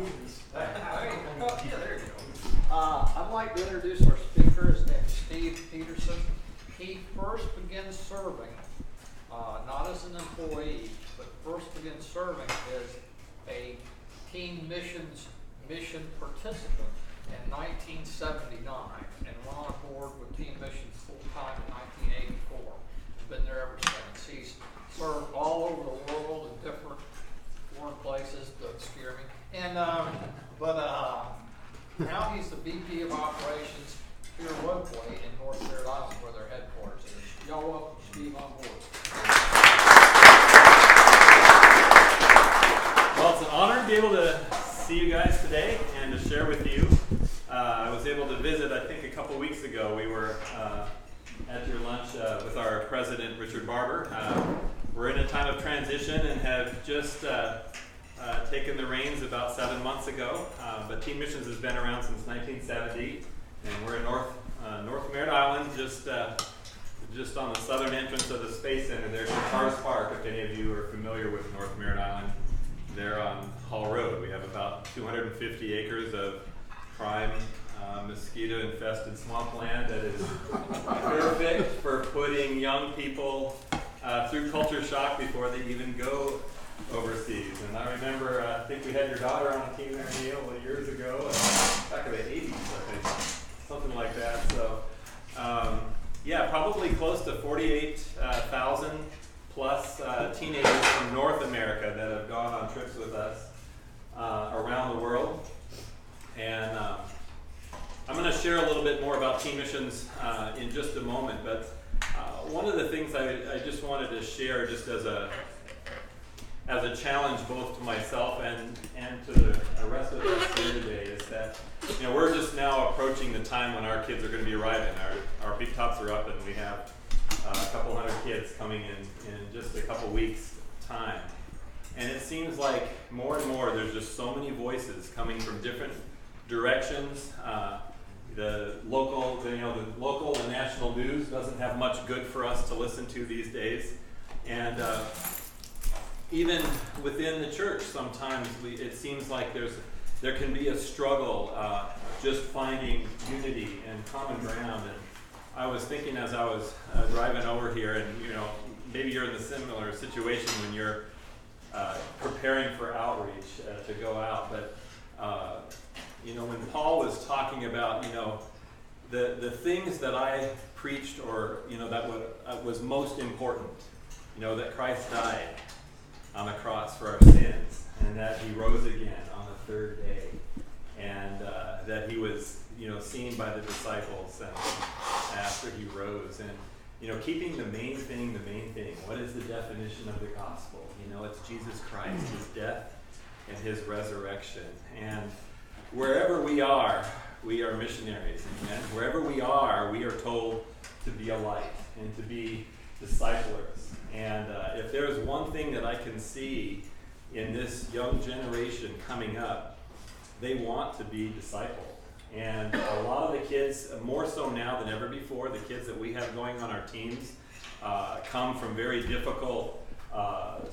movies. Yeah, there you go. I'd like to introduce our speaker. His name is Steve Petersen. He first began serving, not as an employee, but first began serving as a teen mission participant in 1979 and went on board with Teen Missions full-time in 1984. Been there ever since. He's served all over the world in different foreign places, don't scare me. And now he's the VP of Operations here locally in North Merritt Island, where their headquarters is. Y'all welcome Steve on board. Well, it's an honor to be able to see you guys today and to share with you. I was able to visit, I think a couple weeks ago, we were at your lunch with our president, Richard Barber. We're in a time of transition and have just taken the reins about 7 months ago. But Teen Missions has been around since 1970, and we're in North Merritt Island, just on the southern entrance of the Space Center. There's Cars Park, if any of you are familiar with North Merritt Island. There on Hall Road, we have about 250 acres of prime mosquito-infested swampland that is perfect for putting young people through culture shock before they even go overseas. And I remember, I think we had your daughter on a team there, Neil, years ago, back in the 80s, I think, something like that. So, yeah, probably close to 48,000 plus teenagers from North America that have gone on trips with us around the world. And I'm going to share a little bit more about Teen Missions in just a moment, but one of the things I just wanted to share just as a challenge both to myself and to the rest of us here today is that, you know, we're just now approaching the time when our kids are going to be arriving. Our big tops are up and we have a couple hundred kids coming in just a couple weeks' time. And it seems like more and more there's just so many voices coming from different directions. The local and national news doesn't have much good for us to listen to these days. And even within the church, sometimes it seems like there can be a struggle just finding unity and common ground. And I was thinking as I was driving over here, and you know, maybe you're in a similar situation when you're preparing for outreach to go out. But you know, when Paul was talking about, you know, the things that I preached, or you know, that was most important, you know, that Christ died on the cross for our sins, and that he rose again on the third day, and that he was, you know, seen by the disciples and after he rose, and you know, keeping the main thing. What is the definition of the gospel? You know, it's Jesus Christ, his death and his resurrection. And wherever we are missionaries. Amen. Wherever we are told to be a light and to be disciplers. And if there's one thing that I can see in this young generation coming up, they want to be discipled. And a lot of the kids, more so now than ever before, the kids that we have going on our teams come from very difficult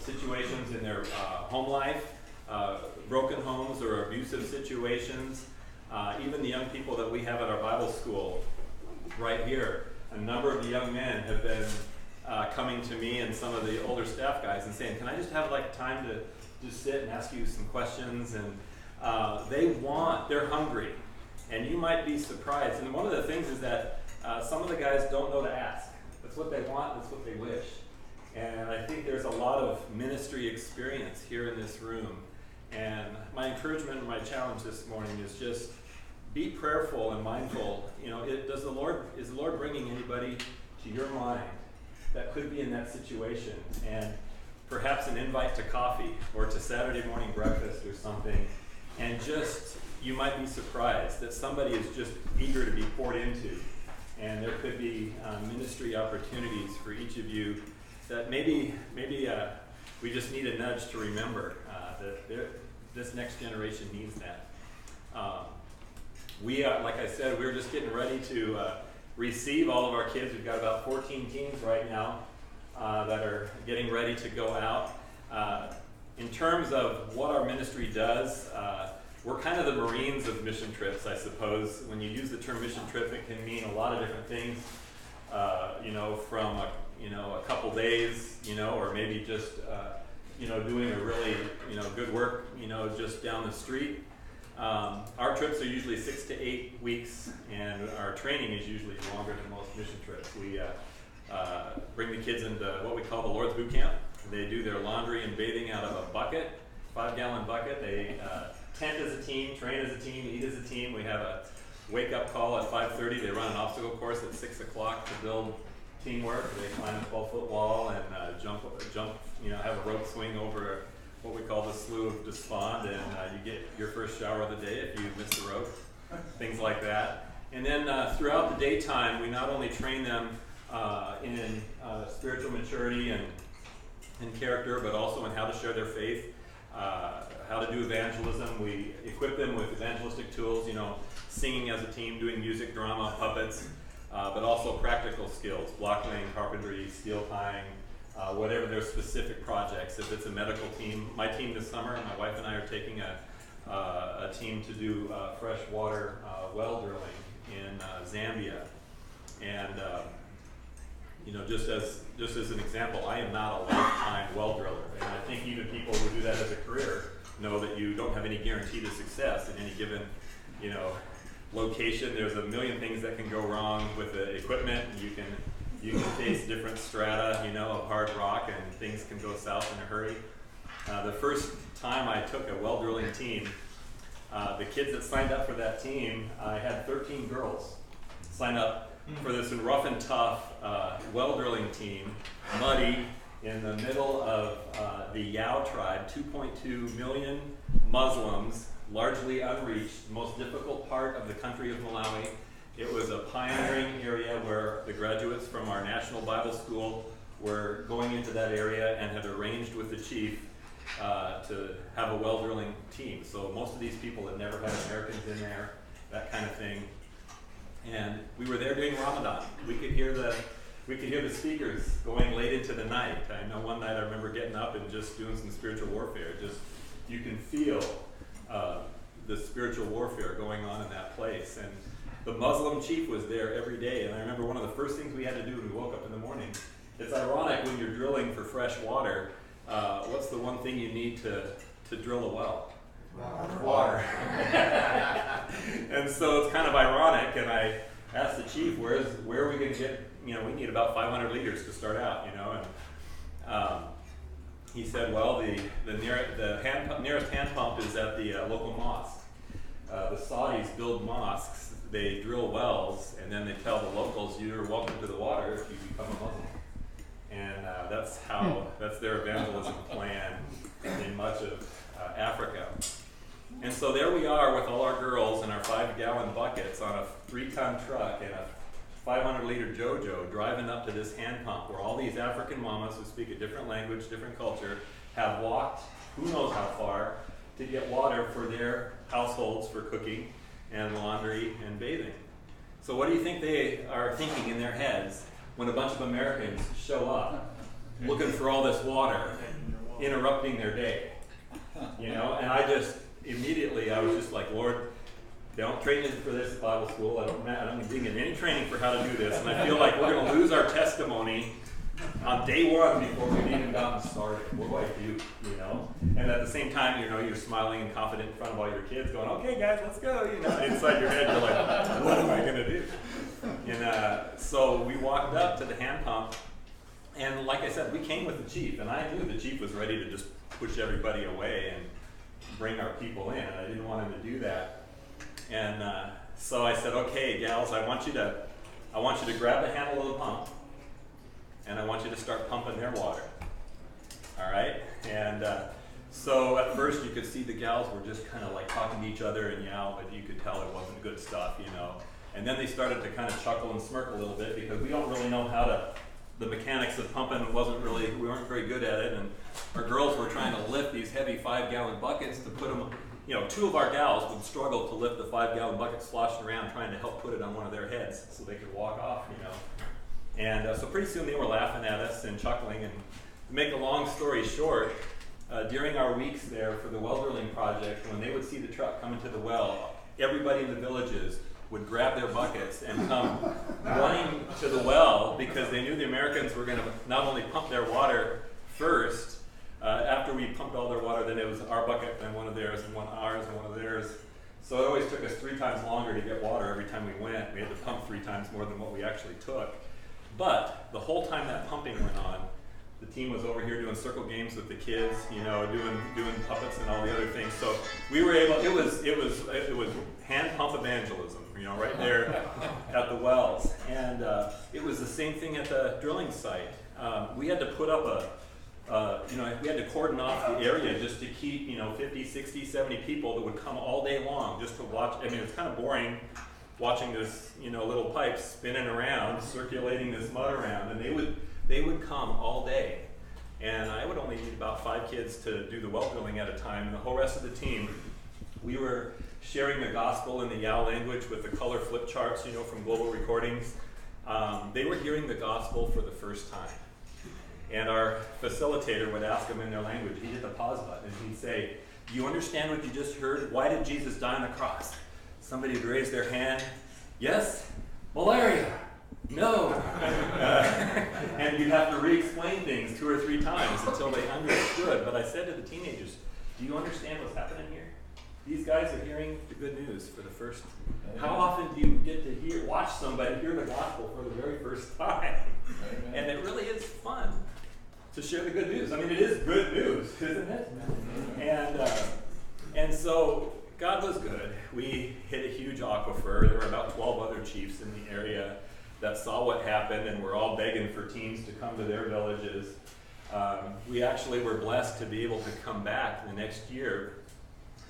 situations in their home life, broken homes or abusive situations. Even the young people that we have at our Bible school right here, a number of the young men have been coming to me and some of the older staff guys and saying, can I just have like time to just sit and ask you some questions? And they're hungry. And you might be surprised. And one of the things is that some of the guys don't know to ask. That's what they want, that's what they wish. And I think there's a lot of ministry experience here in this room. And my encouragement and my challenge this morning is just be prayerful and mindful. You know, is the Lord bringing anybody to your mind that could be in that situation? And perhaps an invite to coffee or to Saturday morning breakfast or something. And just, you might be surprised that somebody is just eager to be poured into. And there could be ministry opportunities for each of you that maybe we just need a nudge to remember that this next generation needs that. Like I said, we're just getting ready to receive all of our kids. We've got about 14 teams right now that are getting ready to go out. In terms of what our ministry does, we're kind of the Marines of mission trips, I suppose. When you use the term mission trip, it can mean a lot of different things, from a couple days, or maybe just, doing a really, good work, just down the street. Our trips are usually 6 to 8 weeks, and our training is usually longer than most mission trips. We bring the kids into what we call the Lord's Boot Camp. They do their laundry and bathing out of a bucket, 5-gallon bucket. They tent as a team, train as a team, eat as a team. We have a wake-up call at 5:30. They run an obstacle course at 6 o'clock to build teamwork. They climb a 12-foot wall and jump, have a rope swing over what we call the Slough of Despond, and you get your first shower of the day if you miss the rope, things like that. And then throughout the daytime, we not only train them in spiritual maturity and character, but also in how to share their faith, how to do evangelism. We equip them with evangelistic tools, singing as a team, doing music, drama, puppets, but also practical skills, block laying, carpentry, steel tying, whatever their specific projects. If it's a medical team, my team this summer, my wife and I are taking a team to do freshwater well drilling in Zambia. And just as an example, I am not a lifetime well driller, and I think even people who do that as a career know that you don't have any guarantee to success in any given, location. There's a million things that can go wrong with the equipment. You can face different strata, of hard rock, and things can go south in a hurry. The first time I took a well drilling team, the kids that signed up for that team, I had 13 girls sign up for this rough and tough well drilling team, muddy, in the middle of the Yao tribe, 2.2 million Muslims, largely unreached, most difficult part of the country of Malawi. It was a pioneering area where the graduates from our National Bible School were going into that area and had arranged with the chief to have a well drilling team. So most of these people had never had Americans in there, that kind of thing. And we were there during Ramadan. We could hear the speakers going late into the night. I know one night I remember getting up and just doing some spiritual warfare. You can feel the spiritual warfare going on in that place. And the Muslim chief was there every day. And I remember one of the first things we had to do when we woke up in the morning. It's ironic when you're drilling for fresh water. What's the one thing you need to drill a well? Water. And so it's kind of ironic, and I asked the chief, where are we going to get, we need about 500 liters to start out, and he said, well, the nearest hand pump is at the local mosque. The Saudis build mosques, they drill wells, and then they tell the locals, you're welcome to the water if you become a Muslim. And that's their evangelism plan in much of Africa. And so there we are with all our girls in our 5-gallon buckets on a 3-ton truck and a 500-liter JoJo driving up to this hand pump where all these African mamas who speak a different language, different culture, have walked who knows how far to get water for their households for cooking and laundry and bathing. So what do you think they are thinking in their heads when a bunch of Americans show up looking for all this water, interrupting their day? And I was just like, Lord, they don't train me for this at Bible school. I don't think in any training for how to do this. And I feel like we're going to lose our testimony on day one before we've even gotten started. What do I do? And at the same time, you're smiling and confident in front of all your kids going, okay, guys, let's go. Inside your head, you're like, what am I going to do? And so we walked up to the hand pump. And like I said, we came with the chief. And I knew the chief was ready to just push everybody away and bring our people in, and I didn't want him to do that. And so I said, okay, gals, I want you to grab the handle of the pump, and I want you to start pumping their water. All right? And so at first you could see the gals were just kind of like talking to each other and yell, but you could tell it wasn't good stuff, And then they started to kind of chuckle and smirk a little bit because we don't really know the mechanics of pumping we weren't very good at it, and our girls were trying to lift these heavy 5-gallon buckets to put them, 2 of our gals would struggle to lift the 5-gallon bucket sloshing around trying to help put it on one of their heads so they could walk off, And so pretty soon they were laughing at us and chuckling, and to make a long story short, during our weeks there for the well drilling project, when they would see the truck coming to the well, everybody in the villages would grab their buckets and come running to the well because they knew the Americans were going to not only pump their water first, after we pumped all their water, then it was our bucket, then one of theirs, and one ours, and one of theirs. So it always took us 3 times longer to get water every time we went. We had to pump 3 times more than what we actually took. But the whole time that pumping went on, the team was over here doing circle games with the kids, doing puppets and all the other things. So we were able. It was hand pump evangelism, right there at the wells. And it was the same thing at the drilling site. We had to put up we had to cordon off the area just to keep 50, 60, 70 people that would come all day long just to watch. I mean, it's kind of boring watching this little pipes spinning around, circulating this mud around, and they would come all day. And I would only need about 5 kids to do the well drilling at a time, and the whole rest of the team, we were sharing the gospel in the F.U.E.L language with the color flip charts, from Global Recordings. They were hearing the gospel for the first time. And our facilitator would ask them in their language. He'd hit the pause button and he'd say, "Do you understand what you just heard? Why did Jesus die on the cross?" Somebody would raise their hand. "Yes? Malaria? No." And you'd have to re-explain things 2 or 3 times until they understood. But I said to the teenagers, "Do you understand what's happening here? These guys are hearing the good news for the first time. How often do you get to watch somebody hear the gospel for the very first time?" And it really is fun to share the good news. I mean, it is good news, isn't it? And so God was good. We hit a huge aquifer. There were about 12 other chiefs in the area that saw what happened and were all begging for teams to come to their villages. We actually were blessed to be able to come back the next year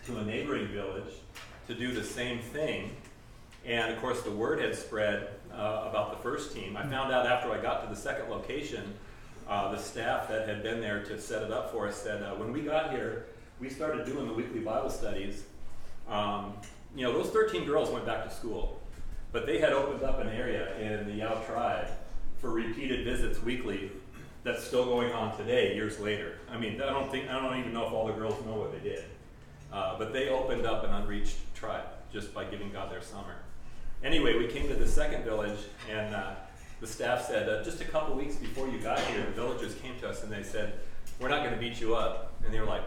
to a neighboring village to do the same thing. And of course the word had spread about the first team. I found out after I got to the second location, the staff that had been there to set it up for us said, when we got here, we started doing the weekly Bible studies. Those 13 girls went back to school, but they had opened up an area in the F.U.E.L tribe for repeated visits weekly that's still going on today, years later. I mean, I don't even know if all the girls know what they did. But they opened up an unreached tribe just by giving God their summer. Anyway, we came to the second village, and the staff said, just a couple weeks before you got here, the villagers came to us and they said, "We're not going to beat you up." And they were like,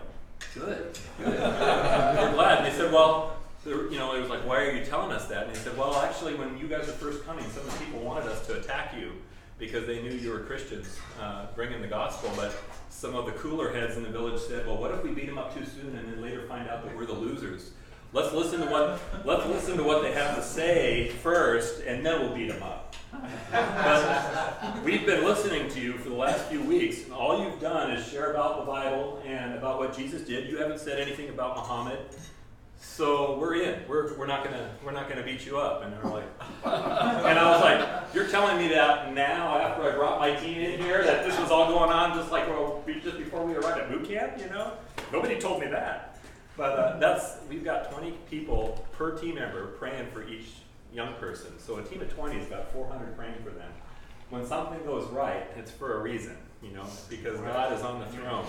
Good. We're glad. And they said, well, it was like, "Why are you telling us that?" And they said, "Well, actually, when you guys were first coming, some of the people wanted us to attack you because they knew you were Christians bringing the gospel. But some of the cooler heads in the village said, well, what if we beat them up too soon and then later find out that we're the losers? Let's listen to what they have to say first, and then we'll beat them up." But we've been listening to you for the last few weeks, and all you've done is share about the Bible and about what Jesus did. You haven't said anything about Muhammad, so we're in. We're not gonna beat you up. And they're like, and I was like, "You're telling me that now after I brought my team in here that this was all going on just before we arrived at boot camp? Nobody told me that." But we've got 20 people per team member praying for each young person. So a team of 20 has got 400 praying for them. When something goes right, it's for a reason, because God is on the throne.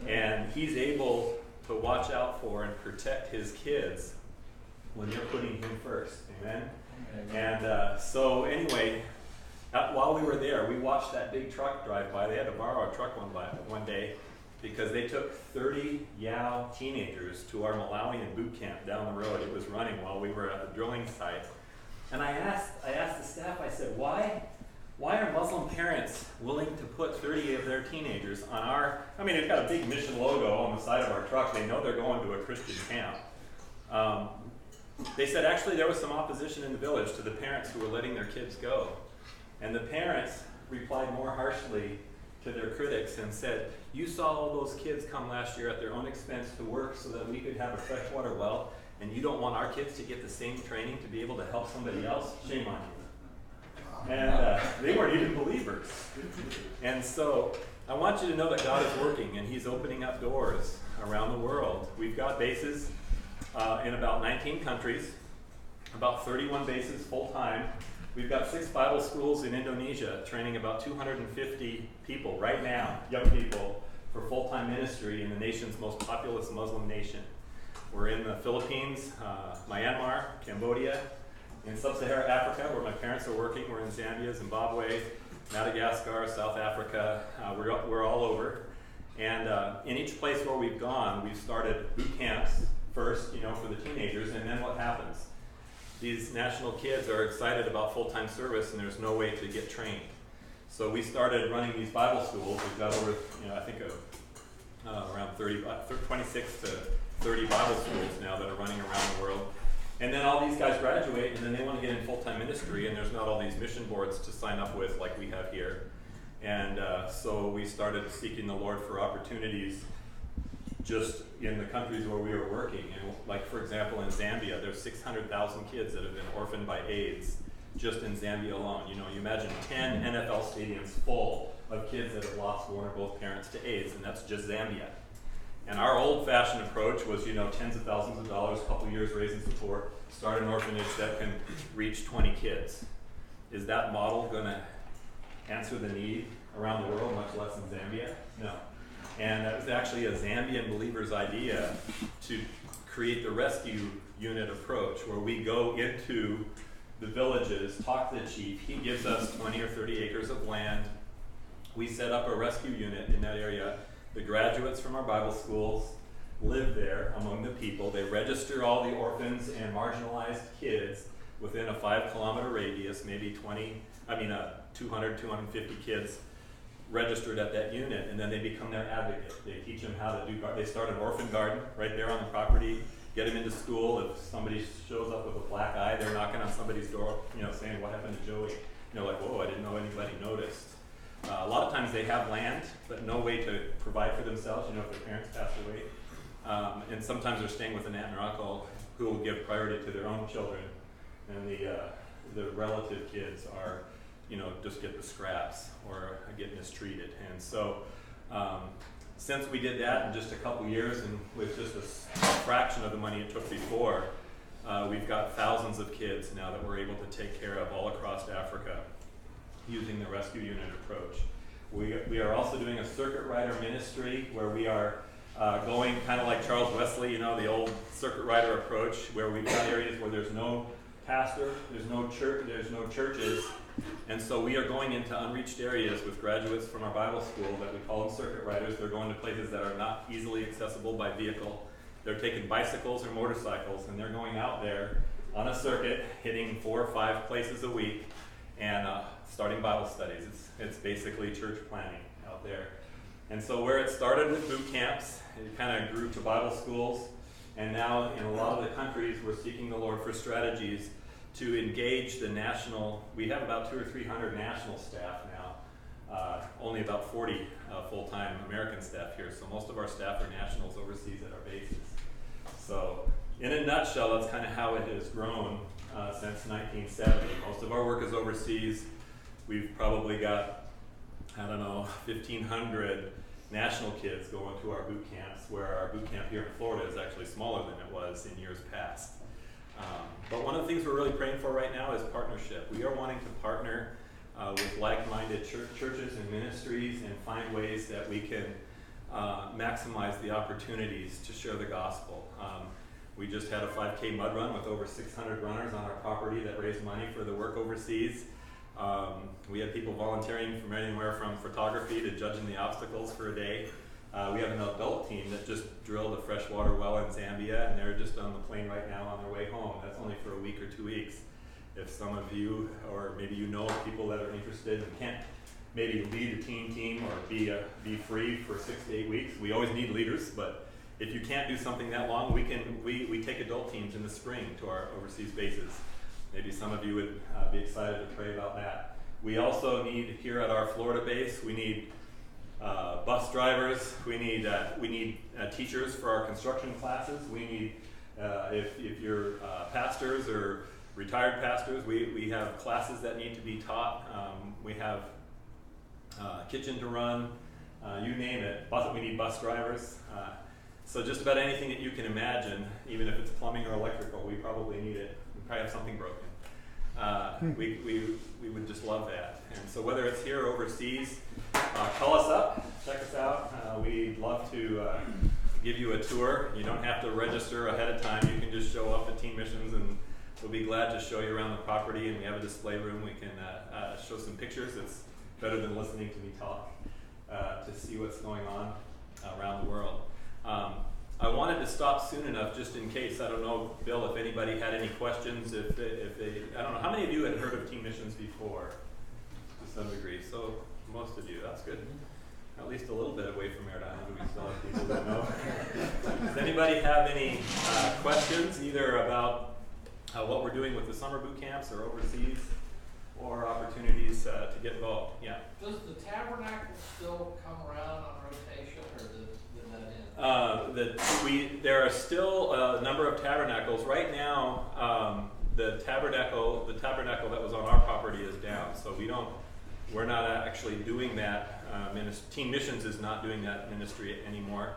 And He's able to watch out for and protect His kids when they're putting Him first. Amen? And so anyway, while we were there, we watched that big truck drive by. They had to borrow a truck one day, because they took 30 F.U.E.L teenagers to our Malawian boot camp down the road. It was running while we were at the drilling site. And I asked the staff, I said, why are Muslim parents willing to put 30 of their teenagers on it's got a big mission logo on the side of our truck. They know they're going to a Christian camp. They said actually there was some opposition in the village to the parents who were letting their kids go. And the parents replied more harshly to their critics and said, "You saw all those kids come last year at their own expense to work so that we could have a freshwater well, and you don't want our kids to get the same training to be able to help somebody else? Shame on you." And they weren't even believers. And so I want you to know that God is working, and He's opening up doors around the world. We've got bases in about 19 countries, about 31 bases full-time. We've got 6 Bible schools in Indonesia training about 250 people right now, young people, for full-time ministry in the nation's most populous Muslim nation. We're in the Philippines, Myanmar, Cambodia, in sub-Saharan Africa, where my parents are working. We're in Zambia, Zimbabwe, Madagascar, South Africa. We're all over. And in each place where we've gone, we've started boot camps first, for the teenagers, and then what happens? These national kids are excited about full-time service, and there's no way to get trained. So we started running these Bible schools. We've got over, I think around 26 to 30 Bible schools now that are running around the world. And then all these guys graduate, and then they want to get in full-time ministry, and there's not all these mission boards to sign up with like we have here. And so we started seeking the Lord for opportunities just in the countries where we were working. And like, for example, in Zambia, there's 600,000 kids that have been orphaned by AIDS just in Zambia alone. You imagine 10 NFL stadiums full of kids that have lost one or both parents to AIDS, and that's just Zambia. And our old-fashioned approach was, tens of thousands of dollars, a couple years raising support, start an orphanage that can reach 20 kids. Is that model going to answer the need around the world, much less in Zambia? No. And that was actually a Zambian believer's idea to create the rescue unit approach, where we go into the villages, talk to the chief. He gives us 20 or 30 acres of land. We set up a rescue unit in that area. The graduates from our Bible schools live there among the people. They register all the orphans and marginalized kids within a 5-kilometer radius, maybe 200, 250 kids registered at that unit, and then they become their advocate. They teach them how to they start an orphan garden right there on the property, get them into school. If somebody shows up with a black eye, they're knocking on somebody's door, saying, "What happened to Joey?" Like, "Whoa, I didn't know anybody noticed." A lot of times they have land, but no way to provide for themselves, if their parents passed away. And sometimes they're staying with an aunt or uncle who will give priority to their own children, and the relative kids are, just get the scraps or get mistreated. And so since we did that in just a couple years, and with just a fraction of the money it took before, we've got thousands of kids now that we're able to take care of all across Africa using the rescue unit approach. We are also doing a circuit rider ministry where we are going kind of like Charles Wesley, the old circuit rider approach, where we've got areas where there's no pastor, there's no church, there's no churches, and so we are going into unreached areas with graduates from our Bible school that we call them circuit riders. They're going to places that are not easily accessible by vehicle. They're taking bicycles or motorcycles, and they're going out there on a circuit, hitting 4 or 5 places a week, and starting Bible studies. It's basically church planning out there. And so where it started with boot camps, it kind of grew to Bible schools, and now in a lot of the countries we're seeking the Lord for strategies to engage the national. We have about 200 or 300 national staff now, only about 40 full-time American staff here, so most of our staff are nationals overseas at our bases. So in a nutshell, that's kind of how it has grown since 1970. Most of our work is overseas. We've probably got, 1,500 national kids going to our boot camps, where our boot camp here in Florida is actually smaller than it was in years past. But one of the things we're really praying for right now is partnership. We are wanting to partner with like-minded churches and ministries and find ways that we can maximize the opportunities to share the gospel. We just had a 5K mud run with over 600 runners on our property that raised money for the work overseas. We had people volunteering from anywhere from photography to judging the obstacles for a day. We have an adult team that just drilled a freshwater well in Zambia, and they're just on the plane right now on their way home. That's only for a week or 2 weeks. If some of you, or maybe people that are interested and can't maybe lead a team or be free for 6 to 8 weeks, we always need leaders, but if you can't do something that long, we take adult teams in the spring to our overseas bases. Maybe some of you would be excited to pray about that. We also need, here at our Florida base, we need bus drivers. We need teachers for our construction classes. We need, if you're pastors or retired pastors, we have classes that need to be taught. We have kitchen to run, you name it. We need bus drivers. So just about anything that you can imagine, even if it's plumbing or electrical, we probably need it. We probably have something broken. We would just love that. And so whether it's here or overseas, call us up, check us out. We'd love to give you a tour. You don't have to register ahead of time. You can just show up at Team Missions, and we'll be glad to show you around the property. And we have a display room. We can show some pictures. It's better than listening to me talk to see what's going on around the world. I wanted to stop soon enough just in case. I don't know, Bill, if anybody had any questions. If they, I don't know, how many of you had heard of Team Missions before? To some degree. So most of you, that's good. At least a little bit away from Air Island. We still have people that know. Does anybody have any questions, either about what we're doing with the summer boot camps or overseas, or opportunities to get involved? Yeah. Does the tabernacle still come around on rotation, or did that end? There are still a number of tabernacles right now. The tabernacle that was on our property is down, so we're not actually doing that. Team Missions is not doing that ministry anymore.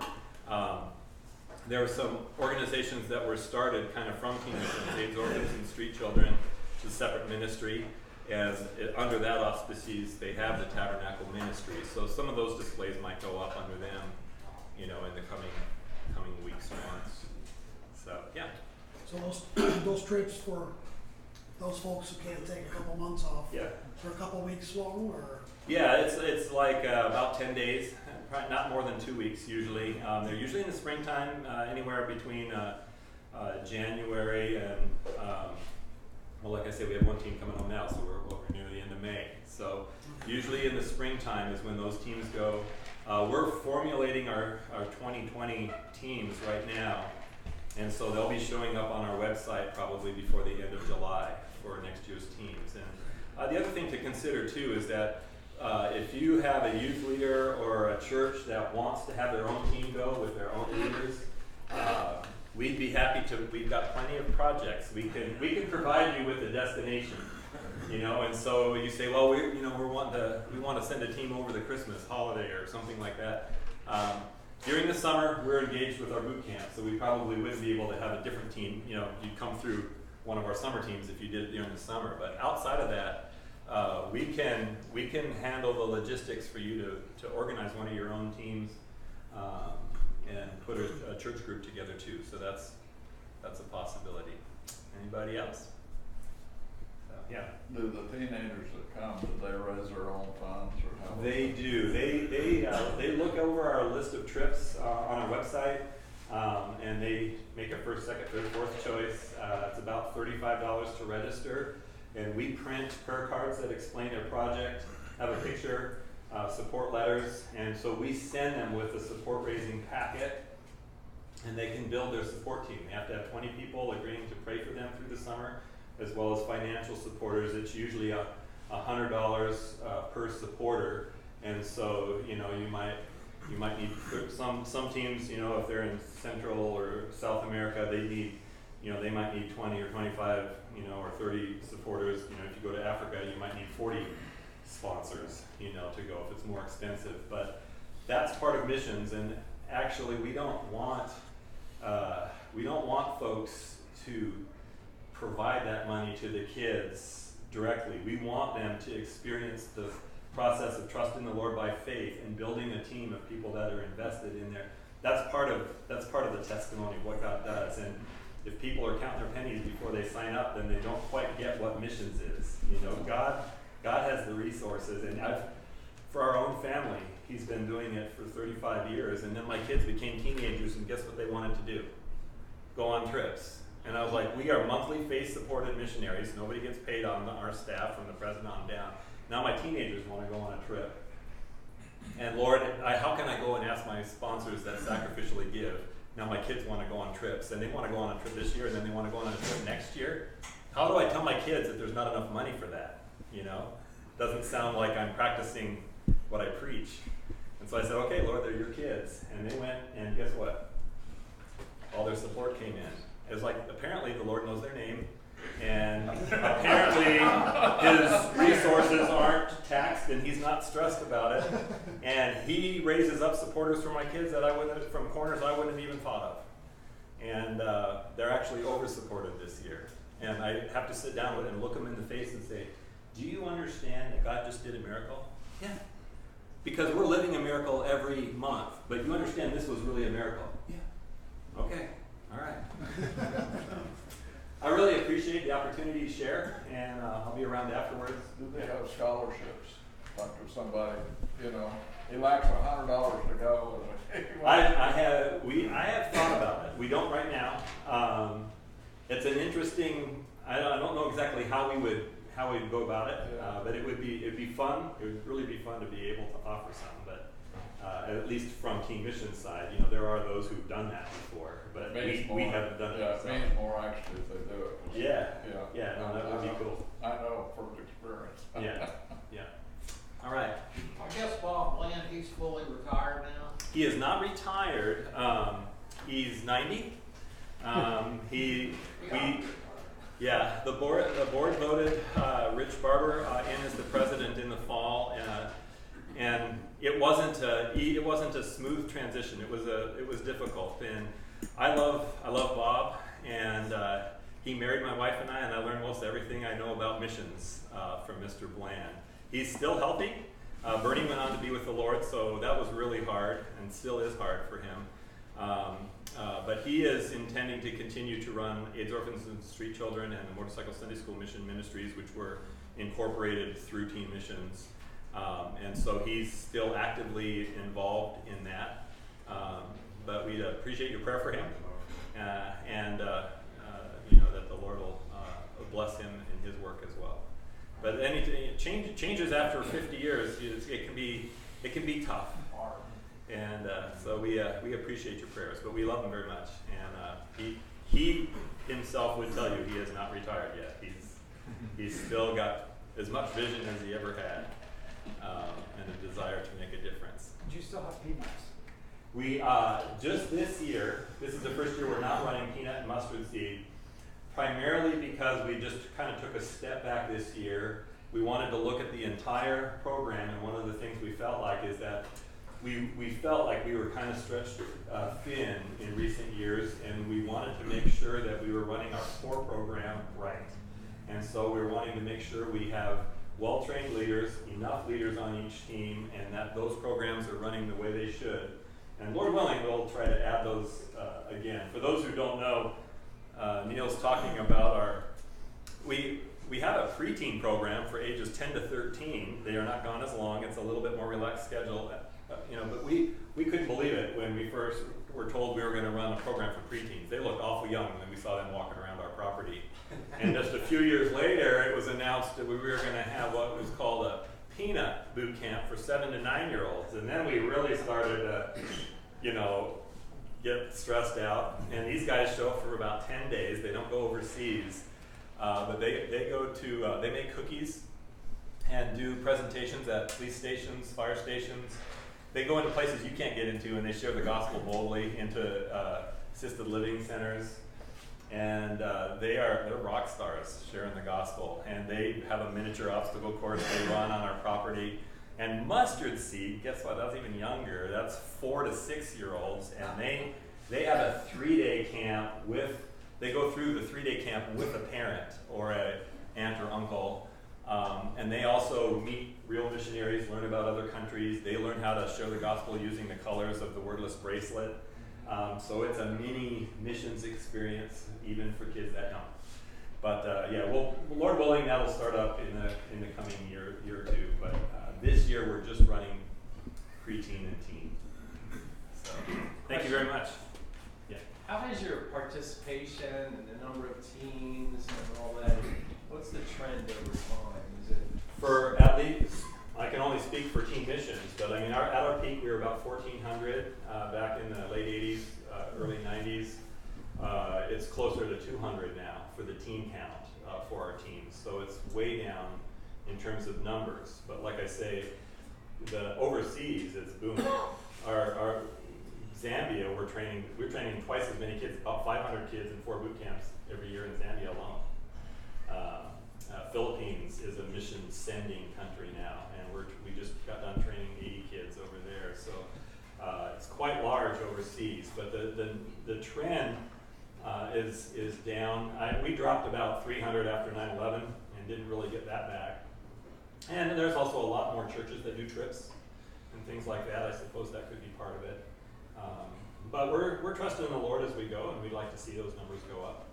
There are some organizations that were started kind of from Team Missions, AIDS Orphans and Street Children, which is a separate ministry. Under that auspices, they have the tabernacle ministry. So some of those displays might go up under them, in the coming weeks or months. So yeah. So those trips for those folks who can't take a couple months off. Yeah. For a couple weeks long, or? Yeah, it's like about 10 days, probably not more than 2 weeks usually. They're usually in the springtime, anywhere between January and, well, like I said, we have one team coming home now, so we're near the end of May. So usually in the springtime is when those teams go. We're formulating our 2020 teams right now, and so they'll be showing up on our website probably before the end of July for next year's teams. And the other thing to consider too is that if you have a youth leader or a church that wants to have their own team go with their own leaders, we'd be happy to. We've got plenty of projects. We can provide you with a destination, And so you say, well, we want to send a team over the Christmas holiday or something like that. During the summer, we're engaged with our boot camp, so we probably wouldn't be able to have a different team. You'd come through one of our summer teams if you did it during the summer. But outside of that, we can handle the logistics for you to organize one of your own teams and put a church group together too. So that's a possibility. Anybody else? Yeah. Do the teenagers that come, do they raise their own funds, or how? They do. They look over our list of trips on our website, and they make a first, second, third, fourth choice. It's about $35 to register, and we print prayer cards that explain their project, have a picture, support letters, and so we send them with a support raising packet, and they can build their support team. They have to have 20 people agreeing to pray for them through the summer, as well as financial supporters. It's usually $100 per supporter, and so you might need some teams. If they're in Central or South America, they might need 20 or 25, or 30 supporters. If you go to Africa, you might need 40 sponsors, to go if it's more expensive. But that's part of missions, and actually we don't want folks to provide that money to the kids directly. We want them to experience the process of trusting the Lord by faith and building a team of people that are invested in there. That's part of the testimony of what God does. And if people are counting their pennies before they sign up, then they don't quite get what missions is. God has the resources, and for our own family, He's been doing it for 35 years. And then my kids became teenagers, and guess what they wanted to do? Go on trips. And I was like, we are monthly faith-supported missionaries. Nobody gets paid on our staff from the president on down. Now my teenagers want to go on a trip. And Lord, how can I go and ask my sponsors that sacrificially give? Now my kids want to go on trips, and they want to go on a trip this year, and then they want to go on a trip next year. How do I tell my kids that there's not enough money for that? Doesn't sound like I'm practicing what I preach. And so I said, okay, Lord, they're your kids. And they went, and guess what? All their support came in. It was like, apparently the Lord knows their name, and apparently His resources aren't taxed, and He's not stressed about it. And He raises up supporters for my kids from corners I wouldn't have even thought of. And they're actually over-supported this year. And I have to sit down with them and look them in the face and say, do you understand that God just did a miracle? Yeah. because we're living a miracle every month, but you understand this was really a miracle. Yeah. Okay. All right. I really appreciate the opportunity to share, and I'll be around afterwards. Do they have scholarships? Like if somebody, he lacks $100 to go. I have thought about it. We don't right now. It's an interesting. I don't know exactly how we'd go about it, but it'd be fun. It would really be fun to be able to offer some. But at least from Team Mission's side, there are those who've done that before, but we haven't done it. Yeah, it means more actually if they do it. Yeah. No, that would be cool. I know from experience. Yeah. All right. I guess Bob Bland, he's fully retired now. He is not retired. He's 90. The board voted Rich Barber in as the president in the fall, and it wasn't a smooth transition. It was difficult, and I love Bob, and he married my wife and I learned most everything I know about missions from Mr. Bland. He's still healthy. Bernie went on to be with the Lord, so that was really hard and still is hard for him. But he is intending to continue to run AIDS Orphans and Street Children and the Motorcycle Sunday School Mission Ministries, which were incorporated through Teen Missions. And so he's still actively involved in that. But we'd appreciate your prayer for him, and that the Lord will bless him in his work as well. But changes after 50 years, it can be tough. And so we appreciate your prayers, but we love him very much. And he himself would tell you he is not retired yet. He's still got as much vision as he ever had, and a desire to make a difference. Do you still have peanuts? We just this year, this is the first year we're not running peanut and mustard seed, primarily because we just kind of took a step back this year. We wanted to look at the entire program, and one of the things we felt like is that we felt like we were kind of stretched thin in recent years, and we wanted to make sure that we were running our core program right. And so we're wanting to make sure we have well-trained leaders, enough leaders on each team, and that those programs are running the way they should. And Lord willing, we'll try to add those again. For those who don't know, Neil's talking about we have a preteen program for ages 10 to 13. They are not gone as long. It's a little bit more relaxed schedule. But we couldn't believe it when we first were told we were going to run a program for preteens. They looked awful young when we saw them walking around our property. And just a few years later, it was announced that we were going to have what was called a peanut boot camp for 7 to 9-year-olds. And then we really started to, get stressed out. And these guys show up for about 10 days. They don't go overseas, but they go to they make cookies and do presentations at police stations, fire stations. They go into places you can't get into, and they share the gospel boldly into assisted living centers. And they're rock stars sharing the gospel. And they have a miniature obstacle course they run on our property. And mustard seed, guess what? That's even younger. That's 4 to 6-year-olds, and they have a 3-day camp they go through the 3-day camp with a parent or an aunt or uncle. And they also meet real missionaries, learn about other countries. They learn how to share the gospel using the colors of the wordless bracelet. So it's a mini missions experience, even for kids that young. But Lord willing, that'll start up in the coming year or two. But this year we're just running preteen and teen. So thank you very much. Yeah. How has your participation and the number of teams and all that? What's the trend over time? Is it for at least? I can only speak for Teen Missions, but I mean, at our peak, we were about 1,400 back in the late 80s, early 90s. It's closer to 200 now for the teen count for our teams. So it's way down in terms of numbers. But like I say, the overseas is booming. Our Zambia, we're training twice as many kids, about 500 kids in 4 boot camps every year in Zambia alone. Philippines is a mission sending country now, and we just got done training 80 kids over there. So it's quite large overseas, but the trend is down. We dropped about 300 after 9/11 and didn't really get that back. And there's also a lot more churches that do trips, things like that. I suppose that could be part of it. But we're trusting in the Lord as we go, and we'd like to see those numbers go up.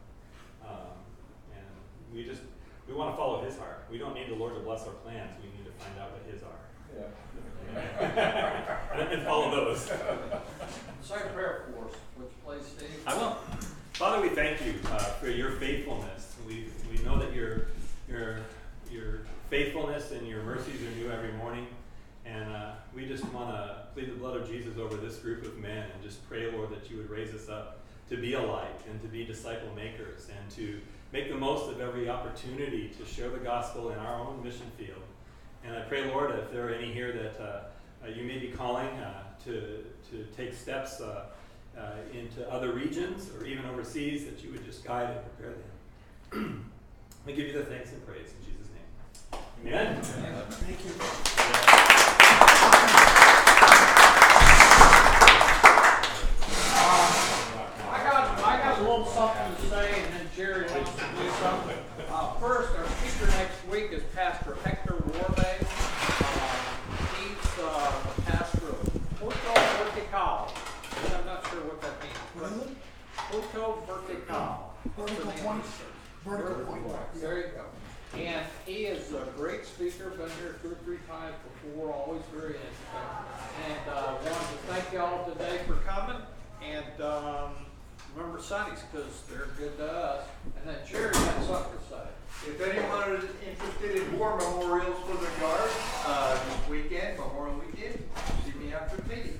And we want to follow His heart. We don't need the Lord to bless our plans. We need to find out what His are. Yeah. And follow those. Say a prayer for us, would you please, Steve? I will. Father, we thank you for your faithfulness. We know that your faithfulness and your mercies are new every morning. And we just want to plead the blood of Jesus over this group of men and just pray, Lord, that you would raise us up to be a light and to be disciple makers and to make the most of every opportunity to share the gospel in our own mission field. And I pray, Lord, if there are any here that you may be calling to take steps into other regions or even overseas, that you would just guide and prepare them. We give you the thanks and praise in Jesus' name. Amen. Thank you. I got a little something to say, and then Jerry wants to do something. First, our speaker next week is Pastor Hector Warbe. He's the pastor of Puerto Vertical. I'm not sure what that means. What is it? Puerto Vertical. Vertical point. Vertical point. There you go. And he is a great speaker, been here 2 or 3 times before, always very interesting. And wanted to thank y'all today for coming. And remember Sonny's, because they're good to us. And then Jerry had something to say. If anyone is interested in war memorials for the Guard this weekend, Memorial Weekend, see me after tea.